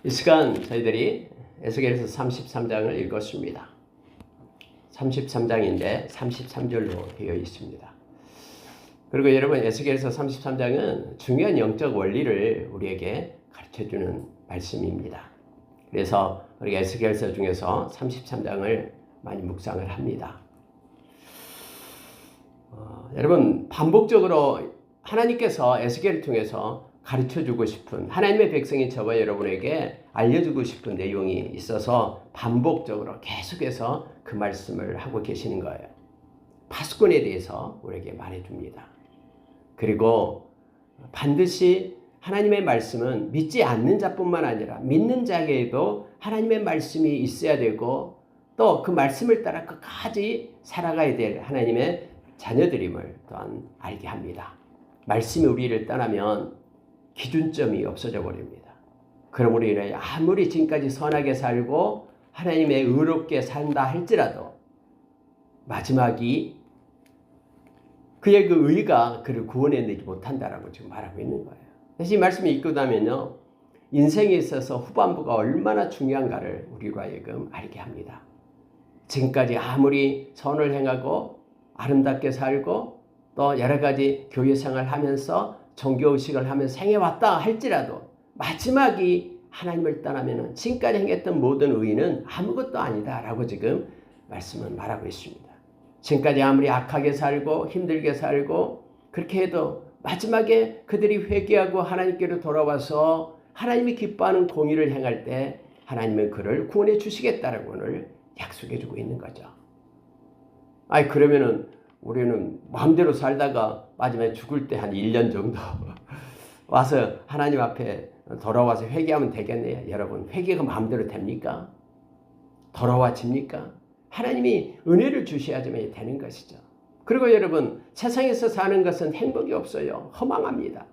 이 시간 저희들이 에스겔서 33장을 읽었습니다. 33장인데 33절로 되어 있습니다. 그리고 여러분, 에스겔서 33장은 중요한 영적 원리를 우리에게 가르쳐주는 말씀입니다. 그래서 우리가 에스겔서 중에서 33장을 많이 묵상을 합니다. 여러분, 반복적으로 하나님께서 에스겔을 통해서 가르쳐주고 싶은, 하나님의 백성인 저와 여러분에게 알려주고 싶은 내용이 있어서 반복적으로 계속해서 그 말씀을 하고 계시는 거예요. 파수꾼에 대해서 우리에게 말해줍니다. 그리고 반드시 하나님의 말씀은 믿지 않는 자뿐만 아니라 믿는 자에게도 하나님의 말씀이 있어야 되고, 또 그 말씀을 따라 끝까지 살아가야 될 하나님의 자녀들임을 또한 알게 합니다. 말씀이 우리를 떠나면 기준점이 없어져 버립니다. 그러므로 인하여 아무리 지금까지 선하게 살고 하나님의 의롭게 산다 할지라도 마지막이 그의 그 의가 그를 구원해내지 못한다라고 지금 말하고 있는 거예요. 그래서 이 말씀을 읽고 나면요, 인생에 있어서 후반부가 얼마나 중요한가를 우리로 하여금 알게 합니다. 지금까지 아무리 선을 행하고 아름답게 살고 또 여러 가지 교회 생활을 하면서 종교의식을 하면서 행해왔다 할지라도 마지막이 하나님을 떠나면 지금까지 행했던 모든 의는 아무것도 아니다라고 지금 말씀은 말하고 있습니다. 지금까지 아무리 악하게 살고 힘들게 살고 그렇게 해도 마지막에 그들이 회개하고 하나님께로 돌아와서 하나님이 기뻐하는 공의를 행할 때 하나님은 그를 구원해 주시겠다라고 오늘 약속해 주고 있는 거죠. 그러면은 우리는 마음대로 살다가 마지막에 죽을 때 한 1년 정도 와서 하나님 앞에 돌아와서 회개하면 되겠네요. 여러분, 회개가 마음대로 됩니까? 돌아와집니까? 하나님이 은혜를 주셔야지만 되는 것이죠. 그리고 여러분, 세상에서 사는 것은 행복이 없어요. 허망합니다.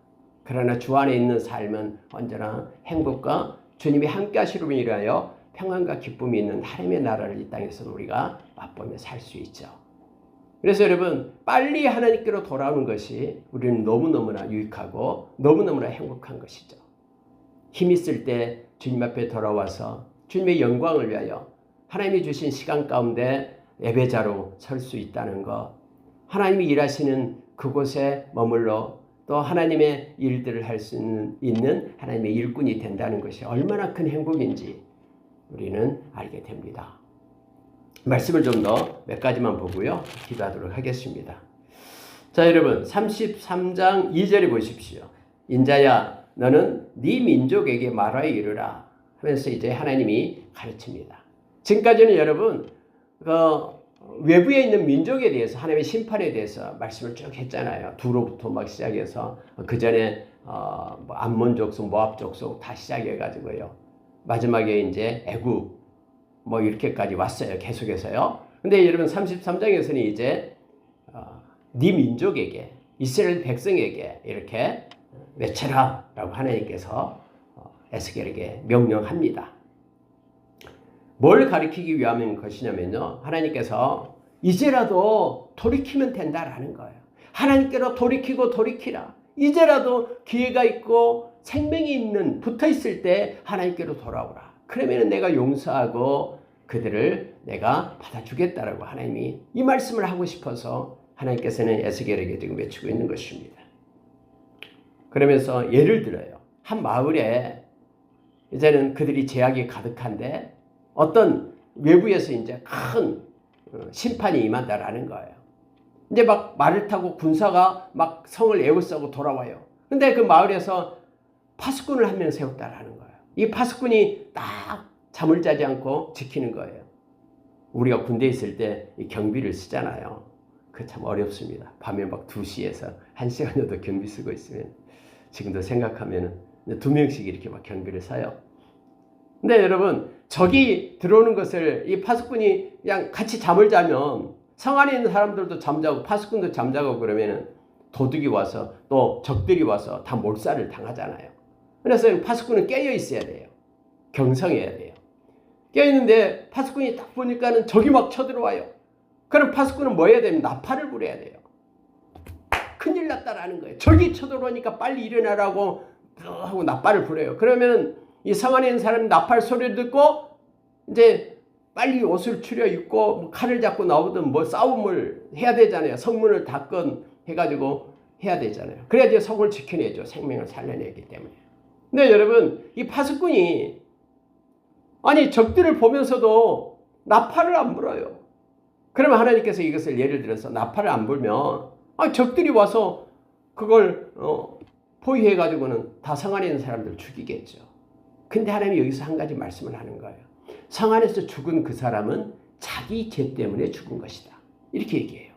그러나 주 안에 있는 삶은 언제나 행복과 주님이 함께 하시로 인하여 평안과 기쁨이 있는 하나님의 나라를 이 땅에서 우리가 맛보며 살 수 있죠. 그래서 여러분, 빨리 하나님께로 돌아오는 것이 우리는 너무너무나 유익하고 너무너무나 행복한 것이죠. 힘 있을 때 주님 앞에 돌아와서 주님의 영광을 위하여 하나님이 주신 시간 가운데 예배자로 설 수 있다는 것, 하나님이 일하시는 그곳에 머물러 또 하나님의 일들을 할 수 있는 하나님의 일꾼이 된다는 것이 얼마나 큰 행복인지 우리는 알게 됩니다. 말씀을 좀 더 몇 가지만 보고요, 기도하도록 하겠습니다. 자, 여러분, 33장 2절에 보십시오. 인자야, 너는 네 민족에게 말하여 이르라 하면서 이제 하나님이 가르칩니다. 지금까지는 여러분, 외부에 있는 민족에 대해서 하나님의 심판에 대해서 말씀을 쭉 했잖아요. 두로부터 막 시작해서 그 전에 암몬 족속, 모압 족속 다 시작해가지고요. 마지막에 이제 애굽 이렇게까지 왔어요. 계속해서요. 근데 여러분, 33장에서는 이제 네 민족에게, 이스라엘 백성에게 이렇게 외쳐라 라고 하나님께서 에스겔에게 명령합니다. 뭘 가리키기 위한 것이냐면요, 하나님께서 이제라도 돌이키면 된다라는 거예요. 하나님께로 돌이키라. 이제라도 기회가 있고 생명이 있는, 붙어있을 때 하나님께로 돌아오라. 그러면 내가 용서하고 그들을 내가 받아주겠다라고 하나님이 이 말씀을 하고 싶어서 하나님께서는 에스겔에게 지금 외치고 있는 것입니다. 그러면서 예를 들어요. 한 마을에 이제는 그들이 죄악이 가득한데 어떤 외부에서 이제 큰 심판이 임한다라는 거예요. 이제 막 말을 타고 군사가 막 성을 에워싸고 돌아와요. 근데 그 마을에서 파수꾼을 한 명 세웠다라는 거예요. 이 파수꾼이 딱 잠을 자지 않고 지키는 거예요. 우리가 군대에 있을 때 이 경비를 쓰잖아요. 그 참 어렵습니다. 밤에 막 2시에서 1시간 정도 경비 쓰고 있으면, 지금도 생각하면 2명씩 이렇게 막 경비를 써요. 근데 여러분, 적이 들어오는 것을 이 파수꾼이 그냥 같이 잠을 자면 성 안에 있는 사람들도 잠자고 파수꾼도 잠자고 그러면 도둑이 와서 또 적들이 와서 다 몰살을 당하잖아요. 그래서 파수꾼은 깨어 있어야 돼요. 경성해야 돼요. 깨어 있는데 파수꾼이 딱 보니까는 적이 막 쳐들어와요. 그럼 파수꾼은 뭐 해야 되면 나팔을 불어야 돼요. 큰일 났다라는 거예요. 적이 쳐들어오니까 빨리 일어나라고 하고 나팔을 불어요. 그러면 이 성 안에 있는 사람이 나팔 소리를 듣고 이제 빨리 옷을 추려 입고 뭐 칼을 잡고 나오든 뭐 싸움을 해야 되잖아요. 성문을 닫건 해가지고 해야 되잖아요. 그래야지 성을 지켜내죠. 생명을 살려내기 때문에. 근데 여러분, 이 파수꾼이 아니 적들을 보면서도 나팔을 안 불어요. 그러면 하나님께서 이것을 예를 들어서 나팔을 안 불면 적들이 와서 그걸 포위해가지고는 다 성 안에 있는 사람들 죽이겠죠. 근데 하나님이 여기서 한 가지 말씀을 하는 거예요. 성 안에서 죽은 그 사람은 자기 죄 때문에 죽은 것이다. 이렇게 얘기해요.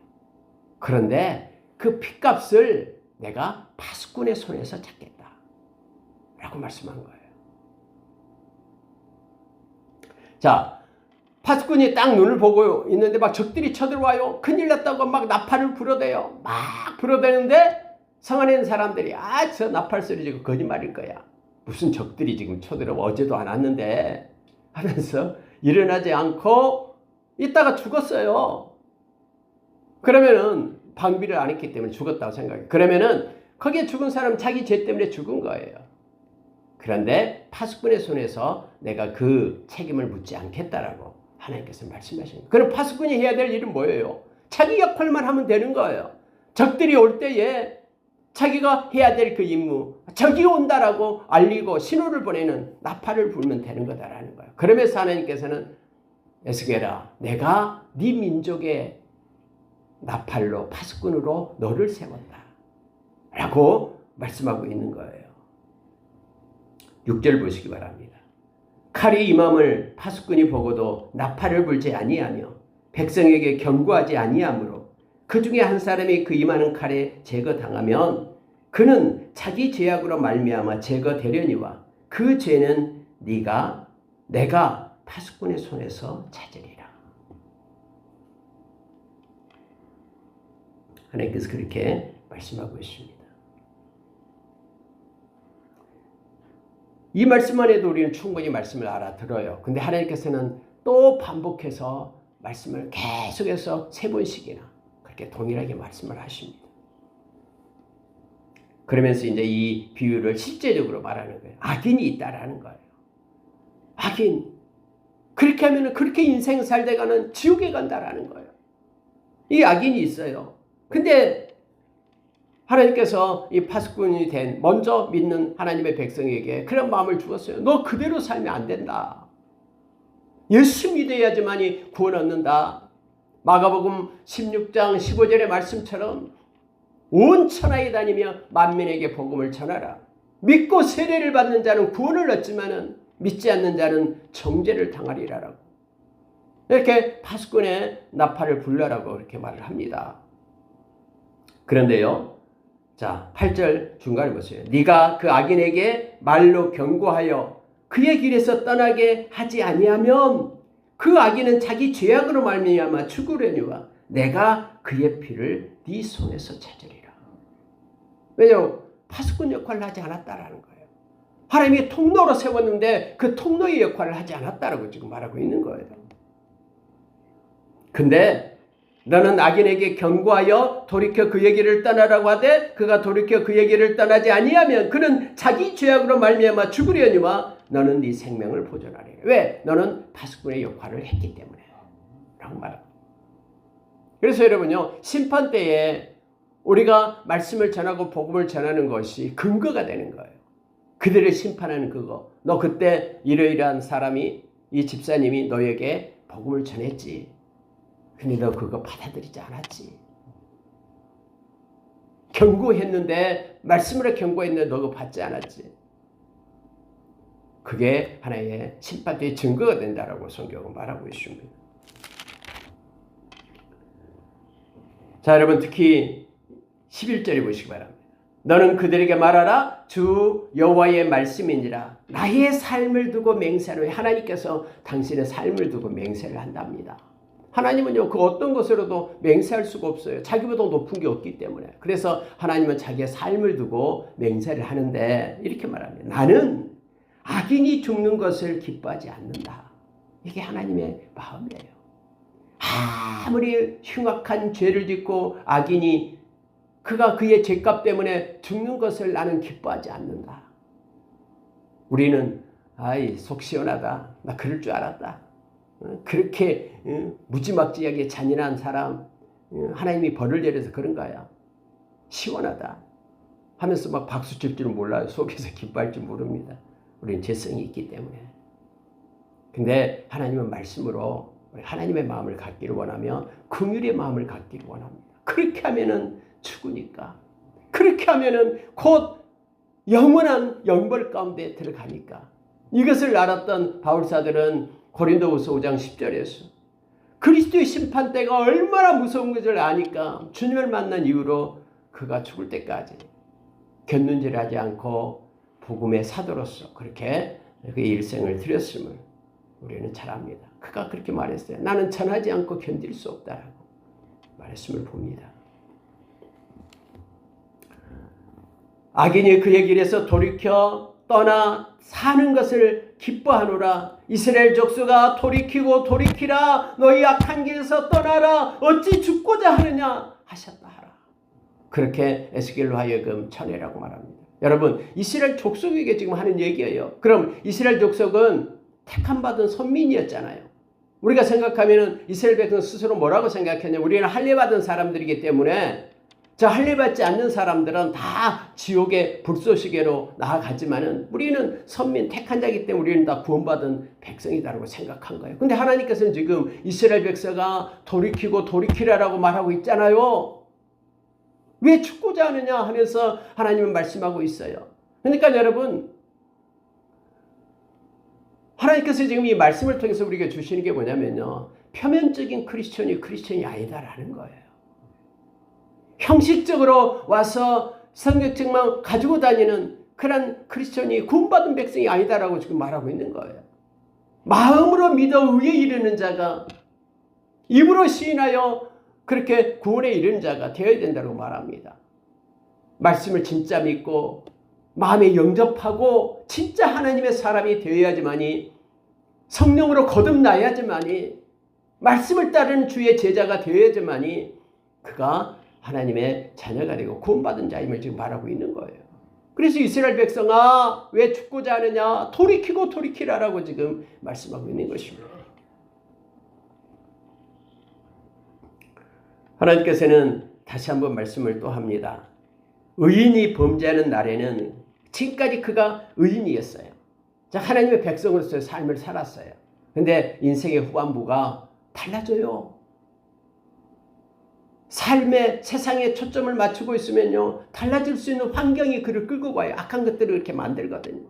그런데 그 핏값을 내가 파수꾼의 손에서 찾겠다. 라고 말씀한 거예요. 자, 파수꾼이 딱 눈을 보고 있는데 막 적들이 쳐들어와요. 큰일 났다고 막 나팔을 불어대요. 막 불어대는데 성 안에 있는 사람들이 저 나팔 소리 지금 거짓말일 거야. 무슨 적들이 지금 쳐들어와 어제도 안 왔는데 하면서 일어나지 않고 있다가 죽었어요. 그러면은 방비를 안 했기 때문에 죽었다고 생각해요. 그러면은 거기에 죽은 사람 자기 죄 때문에 죽은 거예요. 그런데 파수꾼의 손에서 내가 그 책임을 묻지 않겠다라고 하나님께서 말씀하신 거예요. 그럼 파수꾼이 해야 될 일은 뭐예요? 자기 역할만 하면 되는 거예요. 적들이 올 때에 자기가 해야 될 그 임무, 적이 온다라고 알리고 신호를 보내는 나팔을 불면 되는 거다라는 거예요. 그러면서 하나님께서는 에스겔아, 내가 네 민족의 나팔로 파수꾼으로 너를 세웠다 라고 말씀하고 있는 거예요. 6절 보시기 바랍니다. 칼이 임함을 파수꾼이 보고도 나팔을 불지 아니하며 백성에게 경고하지 아니하므로 그 중에 한 사람이 그 임하는 칼에 제거당하면 그는 자기 죄악으로 말미암아 제거되려니와 그 죄는 내가 파수꾼의 손에서 찾으리라. 하나님께서 그렇게 말씀하고 있습니다. 이 말씀만 해도 우리는 충분히 말씀을 알아들어요. 근데 하나님께서는 또 반복해서 말씀을 계속해서 3번씩이나 그렇게 동일하게 말씀을 하십니다. 그러면서 이제 이 비유를 실제적으로 말하는 거예요. 악인이 있다라는 거예요. 악인. 그렇게 하면 그렇게 인생 살다가는 지옥에 간다라는 거예요. 이 악인이 있어요. 근데 하나님께서 이 파수꾼이 된 먼저 믿는 하나님의 백성에게 그런 마음을 주었어요. 너 그대로 살면 안 된다. 예수 믿어야지만이 구원 얻는다. 마가복음 16장 15절의 말씀처럼 온 천하에 다니며 만민에게 복음을 전하라. 믿고 세례를 받는 자는 구원을 얻지만은 믿지 않는 자는 정죄를 당하리라라고. 이렇게 파수꾼의 나팔을 불러라고 이렇게 말을 합니다. 그런데요. 자, 8절 중간에 보세요. 네가 그 악인에게 말로 경고하여 그의 길에서 떠나게 하지 아니하면 그 악인은 자기 죄악으로 말미암아 죽으려니와 내가 그의 피를 네 손에서 찾으리라. 왜냐하면 파수꾼 역할을 하지 않았다라는 거예요. 하나님이 통로로 세웠는데 그 통로의 역할을 하지 않았다라고 지금 말하고 있는 거예요. 근데 너는 악인에게 경고하여 돌이켜 그의 길을 떠나라고 하되 그가 돌이켜 그의 길을 떠나지 아니하면 그는 자기 죄악으로 말미암아 죽으려니와 너는 네 생명을 보존하리라. 왜? 너는 파수꾼의 역할을 했기 때문에 라고 말합니다. 그래서 여러분요, 심판 때에 우리가 말씀을 전하고 복음을 전하는 것이 근거가 되는 거예요. 그들을 심판하는 그거. 너 그때 이러이러한 사람이, 이 집사님이 너에게 복음을 전했지. 근데 너 그거 받아들이지 않았지. 경고했는데, 말씀으로 경고했는데 너 그거 받지 않았지. 그게 하나의 심판대의 증거가 된다라고 성경은 말하고 있습니다. 자, 여러분 특히 11절에 보시기 바랍니다. 너는 그들에게 말하라. 주 여호와의 말씀이니라. 나의 삶을 두고 맹세하노니. 하나님께서 당신의 삶을 두고 맹세를 한답니다. 하나님은요, 그 어떤 것으로도 맹세할 수가 없어요. 자기보다 높은 게 없기 때문에. 그래서 하나님은 자기의 삶을 두고 맹세를 하는데 이렇게 말합니다. 나는 악인이 죽는 것을 기뻐하지 않는다. 이게 하나님의 마음이에요. 아무리 흉악한 죄를 짓고 악인이 그가 그의 죄값 때문에 죽는 것을 나는 기뻐하지 않는다. 우리는 아이 속 시원하다. 나 그럴 줄 알았다. 그렇게 무지막지하게 잔인한 사람 하나님이 벌을 내려서 그런 거야. 시원하다 하면서 막 박수 칠 줄은 몰라요. 속에서 기뻐할 줄 모릅니다. 우리는 죄성이 있기 때문에. 근데 하나님은 말씀으로 하나님의 마음을 갖기를 원하며 긍휼의 마음을 갖기를 원합니다. 그렇게 하면은 죽으니까. 그렇게 하면은 곧 영원한 영벌 가운데 들어가니까. 이것을 알았던 바울사들은 고린도후서 5장 10절에서 그리스도의 심판대가 얼마나 무서운 것을 아니까 주님을 만난 이후로 그가 죽을 때까지 곁눈질하지 않고 복음의 사도로서 그렇게 그의 일생을 드렸음을 우리는 잘 압니다. 그가 그렇게 말했어요. 나는 전하지 않고 견딜 수 없다라고 말했음을 봅니다. 악인이 그의 길에서 돌이켜 떠나 사는 것을 기뻐하노라. 이스라엘 족속아 돌이키고 돌이키라. 너희 악한 길에서 떠나라. 어찌 죽고자 하느냐 하셨다 하라. 그렇게 에스겔로 하여금 전해라고 말합니다. 여러분 이스라엘 족속에게 지금 하는 얘기예요. 그럼 이스라엘 족속은 택함받은 선민이었잖아요. 우리가 생각하면 이스라엘 백성 스스로 뭐라고 생각했냐. 우리는 할례받은 사람들이기 때문에 저 할례받지 않는 사람들은 다 지옥의 불쏘시개로 나아가지만은 우리는 선민 택한 자이기 때문에 우리는 다 구원받은 백성이다라고 생각한 거예요. 근데 하나님께서는 지금 이스라엘 백성아 돌이키고 돌이키라라고 말하고 있잖아요. 왜 죽고자 하느냐 하면서 하나님은 말씀하고 있어요. 그러니까 여러분 하나님께서 지금 이 말씀을 통해서 우리에게 주시는 게 뭐냐면요. 표면적인 크리스천이 아니다라는 거예요. 형식적으로 와서 성경책만 가지고 다니는 그런 크리스천이 구원받은 백성이 아니다라고 지금 말하고 있는 거예요. 마음으로 믿어 의에 이르는 자가 입으로 시인하여 그렇게 구원에 이르는 자가 되어야 된다고 말합니다. 말씀을 진짜 믿고 마음에 영접하고 진짜 하나님의 사람이 되어야지만이 성령으로 거듭나야지만이 말씀을 따르는 주의 제자가 되어야지만이 그가 하나님의 자녀가 되고 구원받은 자임을 지금 말하고 있는 거예요. 그래서 이스라엘 백성아 왜 죽고자 하느냐 돌이키고 돌이키라라고 지금 말씀하고 있는 것입니다. 하나님께서는 다시 한번 말씀을 또 합니다. 의인이 범죄하는 날에는 지금까지 그가 의인이었어요. 자, 하나님의 백성으로서의 삶을 살았어요. 근데 인생의 후반부가 달라져요. 삶의 세상에 초점을 맞추고 있으면요 달라질 수 있는 환경이 그를 끌고 가요. 악한 것들을 이렇게 만들거든요.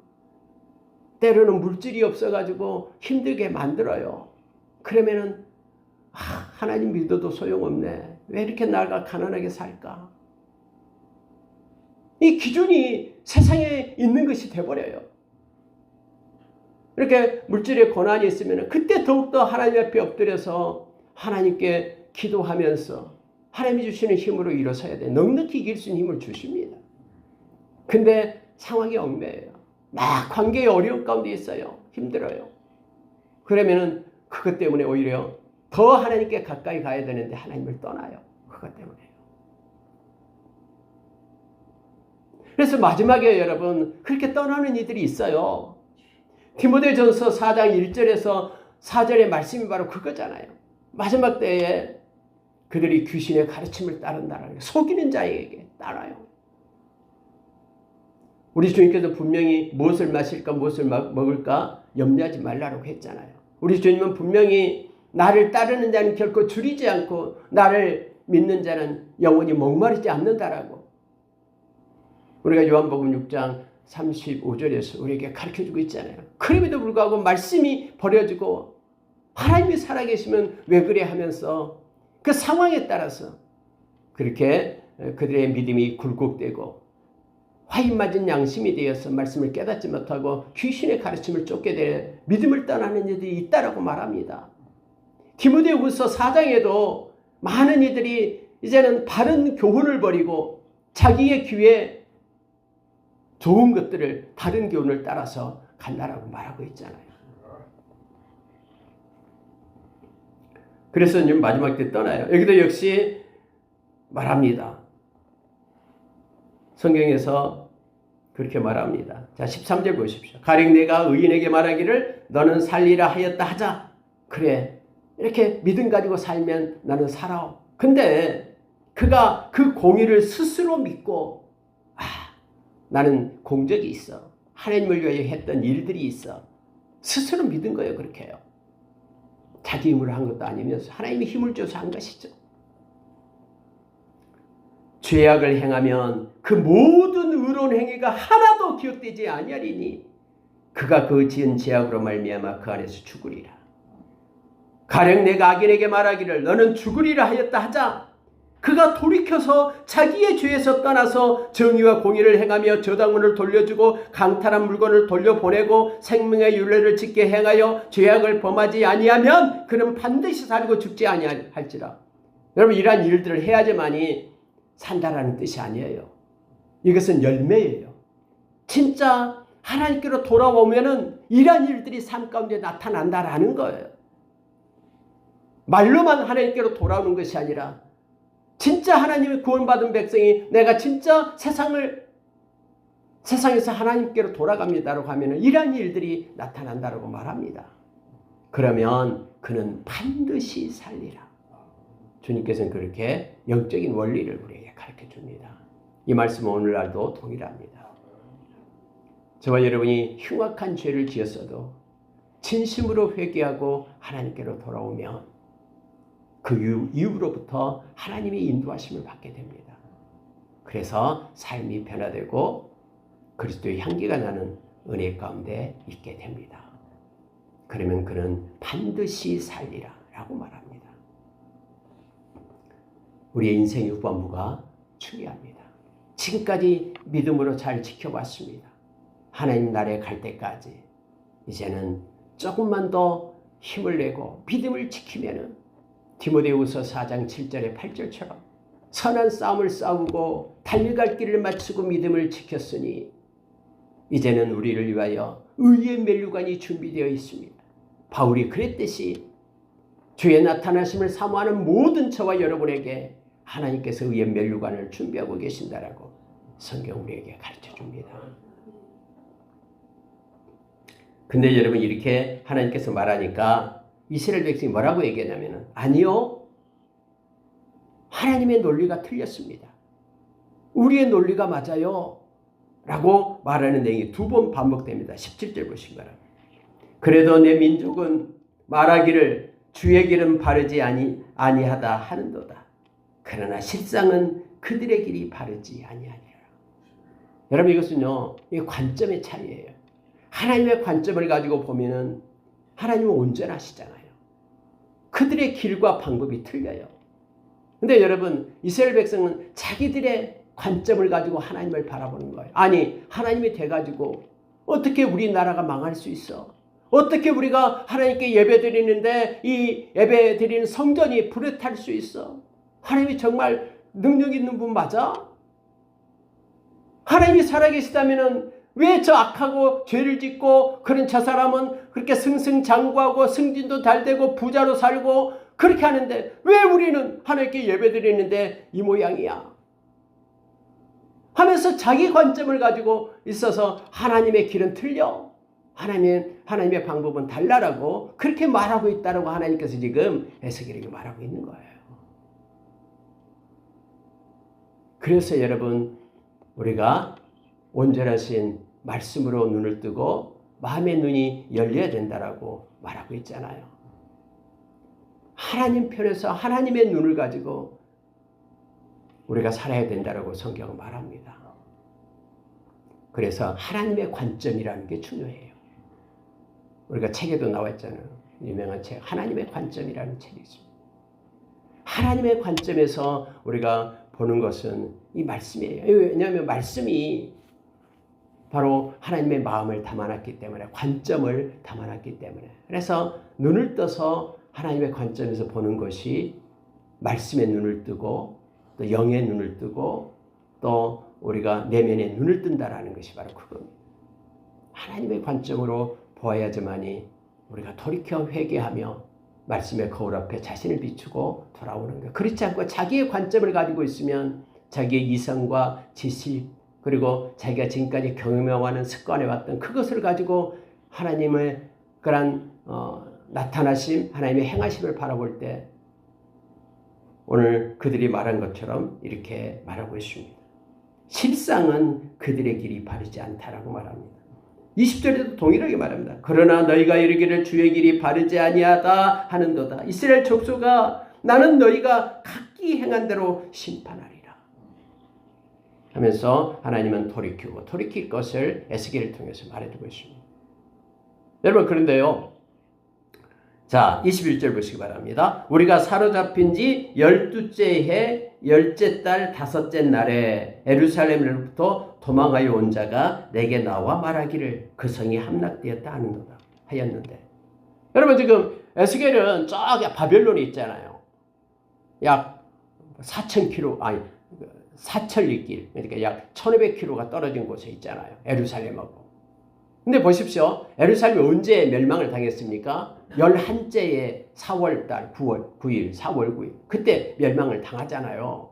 때로는 물질이 없어가지고 힘들게 만들어요. 그러면은 하나님 믿어도 소용없네. 왜 이렇게 나가 가난하게 살까? 이 기준이 세상에 있는 것이 돼버려요. 이렇게 물질의 고난이 있으면 그때 더욱더 하나님 앞에 엎드려서 하나님께 기도하면서 하나님이 주시는 힘으로 일어서야 돼. 넉넉히 이길 수 있는 힘을 주십니다. 근데 상황이 얽매여요. 막 관계의 어려움 가운데 있어요. 힘들어요. 그러면은 그것 때문에 오히려 더 하나님께 가까이 가야 되는데 하나님을 떠나요. 그것 때문에요. 그래서 마지막에 여러분 그렇게 떠나는 이들이 있어요. 디모데전서 4장 1절에서 4절의 말씀이 바로 그거잖아요. 마지막 때에 그들이 귀신의 가르침을 따른다라는 게 속이는 자에게 따라요. 우리 주님께서 분명히 무엇을 마실까 무엇을 먹을까 염려하지 말라고 했잖아요. 우리 주님은 분명히 나를 따르는 자는 결코 줄이지 않고 나를 믿는 자는 영원히 목마르지 않는다라고 우리가 요한복음 6장 35절에서 우리에게 가르쳐주고 있잖아요. 그럼에도 불구하고 말씀이 버려지고 하나님이 살아계시면 왜 그래 하면서 그 상황에 따라서 그렇게 그들의 믿음이 굴곡되고 화인 맞은 양심이 되어서 말씀을 깨닫지 못하고 귀신의 가르침을 쫓게 돼 믿음을 떠나는 이들이 있다라고 말합니다. 디모데후서 4장에도 많은 이들이 이제는 바른 교훈을 버리고 자기의 귀에 좋은 것들을 다른 교훈을 따라서 간다라고 말하고 있잖아요. 그래서 마지막 때 떠나요. 여기도 역시 말합니다. 성경에서 그렇게 말합니다. 자, 13절 보십시오. 가령 내가 의인에게 말하기를 너는 살리라 하였다 하자. 그래, 이렇게 믿음 가지고 살면 나는 살아. 근데 그가 그 공의를 스스로 믿고 나는 공적이 있어. 하나님을 위하여 했던 일들이 있어. 스스로 믿은 거예요. 그렇게 해요. 자기 힘으로 한 것도 아니면서 하나님이 힘을 줘서 한 것이죠. 죄악을 행하면 그 모든 의로운 행위가 하나도 기억되지 아니하리니 그가 그 지은 죄악으로 말미암아 그 안에서 죽으리라. 가령 내가 악인에게 말하기를 너는 죽으리라 하였다 하자. 그가 돌이켜서 자기의 죄에서 떠나서 정의와 공의를 행하며 저당원을 돌려주고 강탈한 물건을 돌려보내고 생명의 율례를 짓게 행하여 죄악을 범하지 아니하면 그는 반드시 살고 죽지 아니할지라. 여러분, 이러한 일들을 해야지만이 산다라는 뜻이 아니에요. 이것은 열매예요. 진짜 하나님께로 돌아오면은 이러한 일들이 삶 가운데 나타난다라는 거예요. 말로만 하나님께로 돌아오는 것이 아니라 진짜 하나님의 구원받은 백성이 내가 진짜 세상에서 하나님께로 돌아갑니다라고 하면은 이러한 일들이 나타난다라고 말합니다. 그러면 그는 반드시 살리라. 주님께서는 그렇게 영적인 원리를 우리에게 가르쳐 줍니다. 이 말씀은 오늘날도 동일합니다. 저와 여러분이 흉악한 죄를 지었어도 진심으로 회개하고 하나님께로 돌아오면 그 이후로부터 하나님의 인도하심을 받게 됩니다. 그래서 삶이 변화되고 그리스도의 향기가 나는 은혜 가운데 있게 됩니다. 그러면 그는 반드시 살리라 라고 말합니다. 우리의 인생의 후반부가 중요합니다. 지금까지 믿음으로 잘 지켜봤습니다. 하나님 나라에 갈 때까지 이제는 조금만 더 힘을 내고 믿음을 지키면은 디모데후서 4장 7절에 8절처럼 선한 싸움을 싸우고 달려갈 길을 마치고 믿음을 지켰으니 이제는 우리를 위하여 의의 면류관이 준비되어 있습니다. 바울이 그랬듯이 주의 나타나심을 사모하는 모든 저와 여러분에게 하나님께서 의의 면류관을 준비하고 계신다라고 성경 우리에게 가르쳐 줍니다. 근데 여러분, 이렇게 하나님께서 말하니까 이스라엘 백성이 뭐라고 얘기하냐면 아니요, 하나님의 논리가 틀렸습니다. 우리의 논리가 맞아요 라고 말하는 내용이 두 번 반복됩니다. 17절 보시기 바랍니다. 그래도 내 민족은 말하기를 주의 길은 바르지 아니하다 하는도다. 그러나 실상은 그들의 길이 바르지 아니하니라. 여러분, 이것은요, 이 관점의 차이예요. 하나님의 관점을 가지고 보면은 하나님은 온전하시잖아요. 그들의 길과 방법이 틀려요. 근데 여러분, 이스라엘 백성은 자기들의 관점을 가지고 하나님을 바라보는 거예요. 아니, 하나님이 돼가지고 어떻게 우리나라가 망할 수 있어? 어떻게 우리가 하나님께 예배드리는데 이 예배드리는 성전이 불에 탈 수 있어? 하나님이 정말 능력 있는 분 맞아? 하나님이 살아계시다면은 왜 저 악하고 죄를 짓고 그런 저 사람은 그렇게 승승장구하고 승진도 잘 되고 부자로 살고 그렇게 하는데 왜 우리는 하나님께 예배드리는데 이 모양이야? 하면서 자기 관점을 가지고 있어서 하나님의 길은 틀려. 하나님의 방법은 달라라고 그렇게 말하고 있다라고 하나님께서 지금 에스겔에게 말하고 있는 거예요. 그래서 여러분, 우리가 온전하신 말씀으로 눈을 뜨고 마음의 눈이 열려야 된다라고 말하고 있잖아요. 하나님 편에서 하나님의 눈을 가지고 우리가 살아야 된다라고 성경은 말합니다. 그래서 하나님의 관점이라는 게 중요해요. 우리가 책에도 나와 있잖아요. 유명한 책, 하나님의 관점이라는 책이 있습니다. 하나님의 관점에서 우리가 보는 것은 이 말씀이에요. 왜냐하면 말씀이 바로 하나님의 마음을 담아놨기 때문에, 관점을 담아놨기 때문에. 그래서 눈을 떠서 하나님의 관점에서 보는 것이 말씀의 눈을 뜨고 또 영의 눈을 뜨고 또 우리가 내면의 눈을 뜬다라는 것이 바로 그겁니다. 하나님의 관점으로 보아야지만이 우리가 돌이켜 회개하며 말씀의 거울 앞에 자신을 비추고 돌아오는 거예요. 그렇지 않고 자기의 관점을 가지고 있으면 자기의 이성과 지식 그리고 자기가 지금까지 경험해왔는 습관해왔던 그것을 가지고 하나님의 그런 나타나심, 하나님의 행하심을 바라볼 때 오늘 그들이 말한 것처럼 이렇게 말하고 있습니다. 실상은 그들의 길이 바르지 않다라고 말합니다. 20절에도 동일하게 말합니다. 그러나 너희가 이르기를 주의 길이 바르지 아니하다 하는도다. 이스라엘 족속아, 나는 너희가 각기 행한 대로 심판하리라 하면서 하나님은 돌이킬 것을 에스겔을 통해서 말해주고 있습니다. 여러분, 그런데요, 자 21절 보시기 바랍니다. 우리가 사로잡힌 지 12째 해 10째 달 5째 날에 예루살렘으로부터 도망하여 온 자가 내게 나와 말하기를 그 성이 함락되었다 하는도다 하였는데, 여러분 지금 에스겔은 저기 바벨론이 있잖아요. 약 4,000km, 아니 4천리길, 그러니까 약 1,500km가 떨어진 곳에 있잖아요. 예루살렘하고. 근데 보십시오. 예루살렘이 언제 멸망을 당했습니까? 11째의 4월달 9일 4월 9일 그때 멸망을 당하잖아요.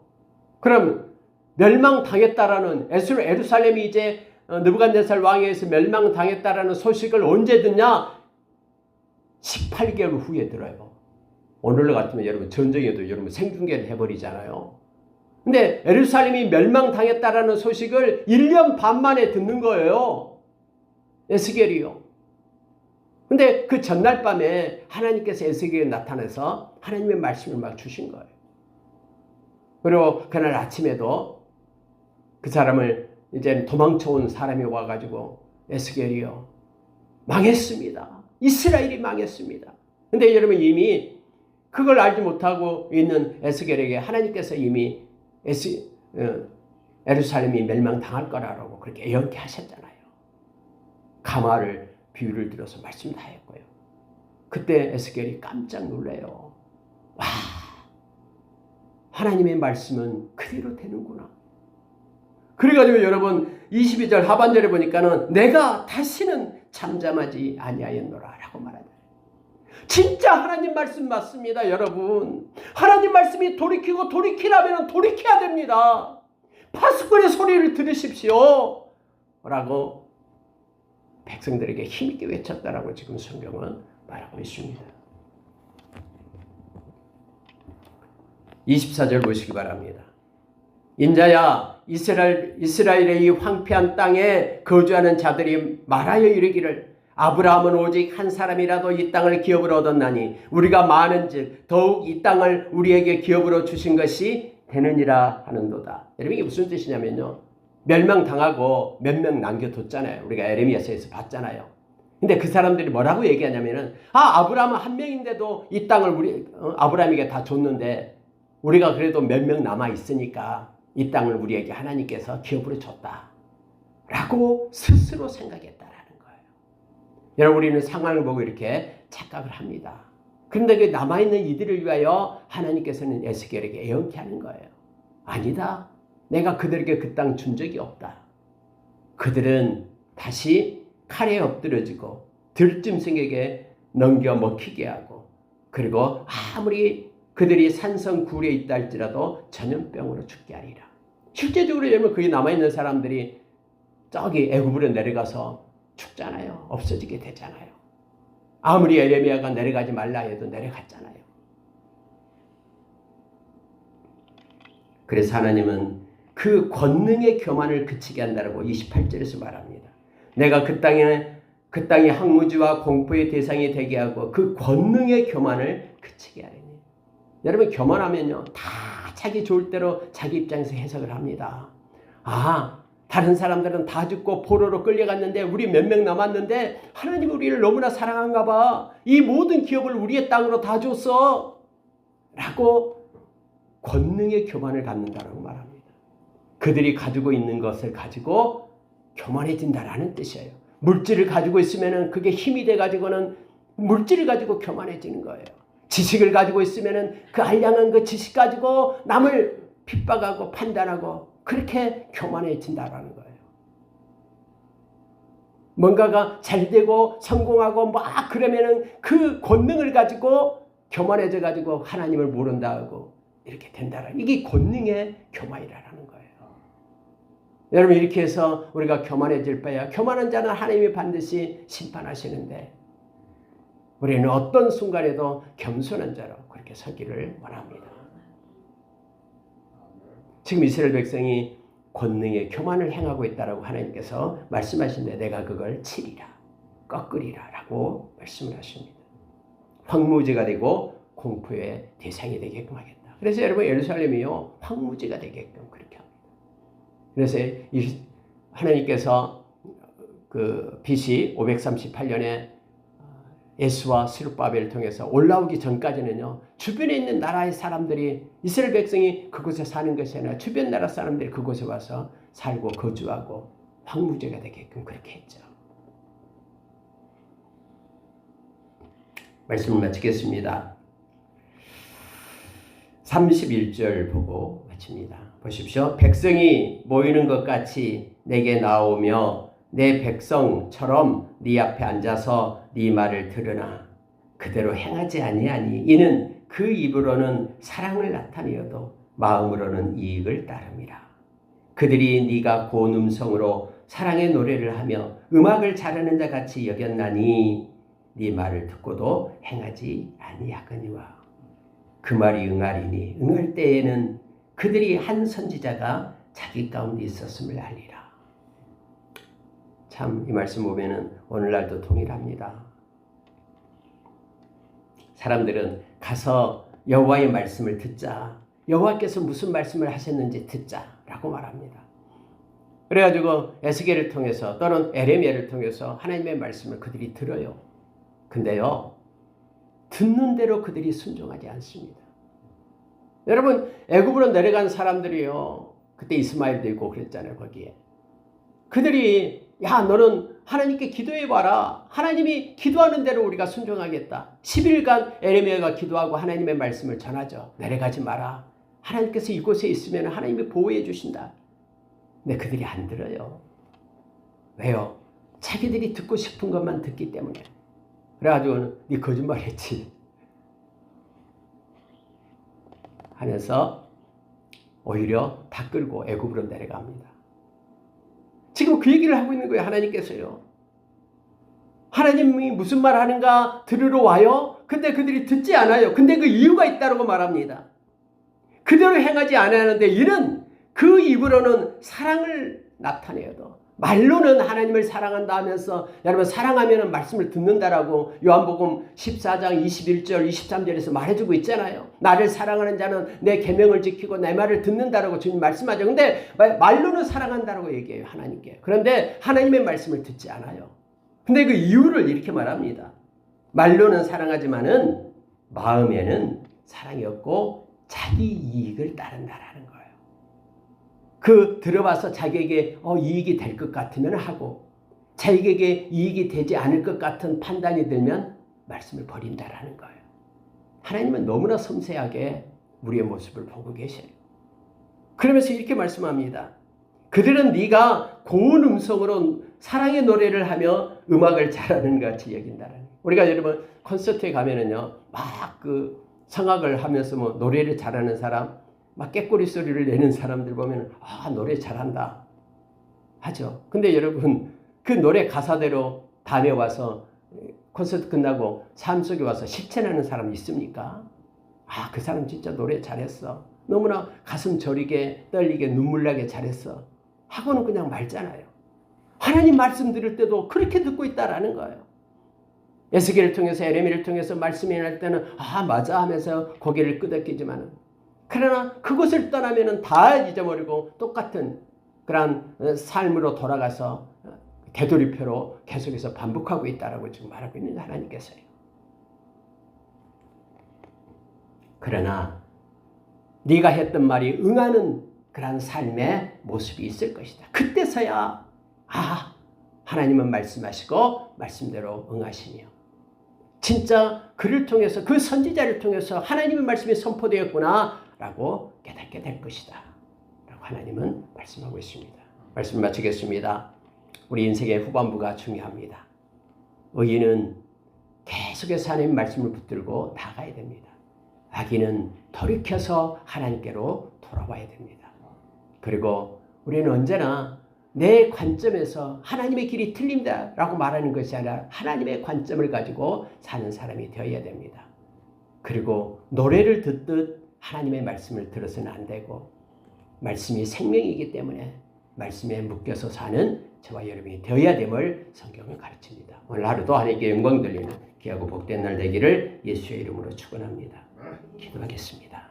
그럼 멸망당했다라는 예루살렘이 이제 느부갓네살 왕에 의해서 멸망당했다라는 소식을 언제 듣냐? 18개월 후에 들어요. 오늘로 같으면 여러분 전쟁에도 여러분 생중계를 해버리잖아요. 근데 예루살렘이 멸망당했다라는 소식을 1년 반 만에 듣는 거예요. 에스겔이요. 근데 그 전날 밤에 하나님께서 에스겔에 나타나서 하나님의 말씀을 막 주신 거예요. 그리고 그날 아침에도 그 사람을 이제 도망쳐온 사람이 와가지고 에스겔이요, 망했습니다. 이스라엘이 망했습니다. 근데 여러분 이미 그걸 알지 못하고 있는 에스겔에게 하나님께서 이미 예루살렘이 멸망당할 거라고 그렇게 예언케 하셨잖아요. 가마를 비유를 들어서 말씀 다 했고요. 그때 에스겔이 깜짝 놀래요. 와, 하나님의 말씀은 그대로 되는구나. 그래가지고 여러분 22절 하반절에 보니까는 내가 다시는 잠잠하지 아니하였노라 라고 말하잖아요. 진짜 하나님 말씀 맞습니다, 여러분. 하나님 말씀이 돌이키라면 돌이켜야 됩니다. 파수꾼의 소리를 들으십시오 라고 백성들에게 힘있게 외쳤다라고 지금 성경은 말하고 있습니다. 24절 보시기 바랍니다. 인자야, 이스라엘의 이 황폐한 땅에 거주하는 자들이 말하여 이르기를 아브라함은 오직 한 사람이라도 이 땅을 기업으로 얻었나니 우리가 많은즉 더욱 이 땅을 우리에게 기업으로 주신 것이 되느니라 하는도다. 여러분 이게 무슨 뜻이냐면요, 멸망당하고 몇 명 남겨뒀잖아요. 우리가 에레미야서에서 봤잖아요. 근데 그 사람들이 뭐라고 얘기하냐면은 아브라함은 한 명인데도 이 땅을 아브라함에게 다 줬는데 우리가 그래도 몇 명 남아 있으니까 이 땅을 우리에게 하나님께서 기업으로 줬다 라고 스스로 생각했다라는 거예요. 여러분 우리는 상황을 보고 이렇게 착각을 합니다. 그런데 그 남아있는 이들을 위하여 하나님께서는 에스겔에게 예언케 하는 거예요. 아니다. 내가 그들에게 그 땅 준 적이 없다. 그들은 다시 칼에 엎드려지고 들짐승에게 넘겨 먹히게 하고, 그리고 아무리 그들이 산성굴에 있다 할지라도 전염병으로 죽게 하리라. 실제적으로 여러분 거기 남아있는 사람들이 저기 애굽으로 내려가서 죽잖아요. 없어지게 되잖아요. 아무리 에레미야가 내려가지 말라 해도 내려갔잖아요. 그래서 하나님은 그 권능의 교만을 그치게 한다라고 28절에서 말합니다. 내가 그 땅의 항무지와 공포의 대상이 되게 하고 그 권능의 교만을 그치게 하리니. 여러분 교만하면요 다 자기 좋을 대로 자기 입장에서 해석을 합니다. 다른 사람들은 다 죽고 포로로 끌려갔는데 우리 몇 명 남았는데 하나님 우리를 너무나 사랑한가 봐. 이 모든 기업을 우리의 땅으로 다 줬어 라고 권능의 교만을 갖는다라고 말합니다. 그들이 가지고 있는 것을 가지고 교만해진다라는 뜻이에요. 물질을 가지고 있으면 그게 힘이 돼가지고는 물질을 가지고 교만해지는 거예요. 지식을 가지고 있으면 그 알량한 그 지식 가지고 남을 핍박하고 판단하고 그렇게 교만해진다라는 거예요. 뭔가가 잘 되고 성공하고 막 그러면은 그 권능을 가지고 교만해져 가지고 하나님을 모른다 하고 이렇게 된다라. 이게 권능의 교만이라는 거예요. 여러분 이렇게 해서 우리가 교만해질 바야 교만한 자는 하나님이 반드시 심판하시는데 우리는 어떤 순간에도 겸손한 자로 그렇게 서기를 원합니다. 지금 이스라엘 백성이 권능의 교만을 행하고 있다라고 하나님께서 말씀하시는데 내가 그걸 치리라 꺾으리라 라고 말씀을 하십니다. 황무지가 되고 공포의 대상이 되게끔 하겠다. 그래서 여러분 예루살렘이요 황무지가 되게끔 그렇게 합니다. 그래서 하나님께서 그 BC 538년에 예수와 스룹바벨을 통해서 올라오기 전까지는요 주변에 있는 나라의 사람들이 이스라엘 백성이 그곳에 사는 것이 아니라 주변 나라 사람들이 그곳에 와서 살고 거주하고 황무지가 되게끔 그렇게 했죠. 말씀을 마치겠습니다. 31절 보고 마칩니다. 보십시오. 백성이 모이는 것 같이 내게 나오며 내 백성처럼 네 앞에 앉아서 네 말을 들으나 그대로 행하지 아니하니 이는 그 입으로는 사랑을 나타내어도 마음으로는 이익을 따름이라. 그들이 네가 고운 음성으로 사랑의 노래를 하며 음악을 잘하는 자 같이 여겼나니 네 말을 듣고도 행하지 아니하거니와. 그 말이 응하리니 응할 때에는 그들이 한 선지자가 자기 가운데 있었음을 알리라. 참 이 말씀 보면은 오늘날도 동일합니다. 사람들은 가서 여호와의 말씀을 듣자. 여호와께서 무슨 말씀을 하셨는지 듣자라고 말합니다. 그래가지고 에스겔을 통해서 또는 에레미야를 통해서 하나님의 말씀을 그들이 들어요. 근데요 듣는 대로 그들이 순종하지 않습니다. 여러분 애굽으로 내려간 사람들이요 그때 이스마엘도 있고 그랬잖아요. 거기에 그들이 야 너는 하나님께 기도해봐라. 하나님이 기도하는 대로 우리가 순종하겠다. 10일간 에레미야가 기도하고 하나님의 말씀을 전하죠. 내려가지 마라. 하나님께서 이곳에 있으면 하나님이 보호해 주신다. 근데 그들이 안 들어요. 왜요? 자기들이 듣고 싶은 것만 듣기 때문에. 그래가지고 네 거짓말했지 하면서 오히려 다 끌고 애굽으로 내려갑니다. 지금 그 얘기를 하고 있는 거예요. 하나님께서요. 하나님이 무슨 말 하는가 들으러 와요. 근데 그들이 듣지 않아요. 근데 그 이유가 있다고 말합니다. 그대로 행하지 않았는데 이는 그 입으로는 사랑을 나타내어도 말로는 하나님을 사랑한다 하면서 여러분 사랑하면 말씀을 듣는다라고 요한복음 14장 21절 23절에서 말해주고 있잖아요. 나를 사랑하는 자는 내 계명을 지키고 내 말을 듣는다라고 주님 말씀하죠. 근데 말로는 사랑한다라고 얘기해요. 하나님께. 그런데 하나님의 말씀을 듣지 않아요. 근데 그 이유를 이렇게 말합니다. 말로는 사랑하지만은 마음에는 사랑이 없고 자기 이익을 따른다라는 거예요. 그 들어봐서 자기에게 이익이 될 것 같으면 하고 자기에게 이익이 되지 않을 것 같은 판단이 들면 말씀을 버린다라는 거예요. 하나님은 너무나 섬세하게 우리의 모습을 보고 계셔요. 그러면서 이렇게 말씀합니다. 그들은 네가 고운 음성으로 사랑의 노래를 하며 음악을 잘하는 것 같이 여긴다라는 거예요. 우리가 여러분 콘서트에 가면은요 막 그 성악을 하면서 뭐 노래를 잘하는 사람 막 깨꼬리 소리를 내는 사람들 보면 노래 잘한다 하죠. 근데 여러분 그 노래 가사대로 밤에 와서 콘서트 끝나고 삶 속에 와서 실천하는 사람 있습니까? 그 사람 진짜 노래 잘했어. 너무나 가슴 저리게 떨리게 눈물 나게 잘했어. 하고는 그냥 말잖아요. 하나님 말씀 들을 때도 그렇게 듣고 있다라는 거예요. 에스겔을 통해서 에레미야를 통해서 말씀이 날 때는 맞아 하면서 고개를 끄덕이지만은 그러나 그것을 떠나면은 다 잊어버리고 똑같은 그런 삶으로 돌아가서 되돌이표로 계속해서 반복하고 있다라고 지금 말하고 있는 하나님께서요. 그러나 네가 했던 말이 응하는 그런 삶의 모습이 있을 것이다. 그때서야 하나님은 말씀하시고 말씀대로 응하시며 진짜 그를 통해서 그 선지자를 통해서 하나님의 말씀이 선포되었구나 라고 깨닫게 될 것이다 라고 하나님은 말씀하고 있습니다. 말씀 마치겠습니다. 우리 인생의 후반부가 중요합니다. 의인은 계속해서 하나님의 말씀을 붙들고 나가야 됩니다. 악인은 돌이켜서 하나님께로 돌아와야 됩니다. 그리고 우리는 언제나 내 관점에서 하나님의 길이 틀린다 라고 말하는 것이 아니라 하나님의 관점을 가지고 사는 사람이 되어야 됩니다. 그리고 노래를 듣듯 하나님의 말씀을 들어서는 안 되고 말씀이 생명이기 때문에 말씀에 묶여서 사는 저와 여러분이 되어야 됨을 성경은 가르칩니다. 오늘 하루도 하나님께 영광 돌리는 귀하고 복된 날 되기를 예수의 이름으로 축원합니다. 기도하겠습니다.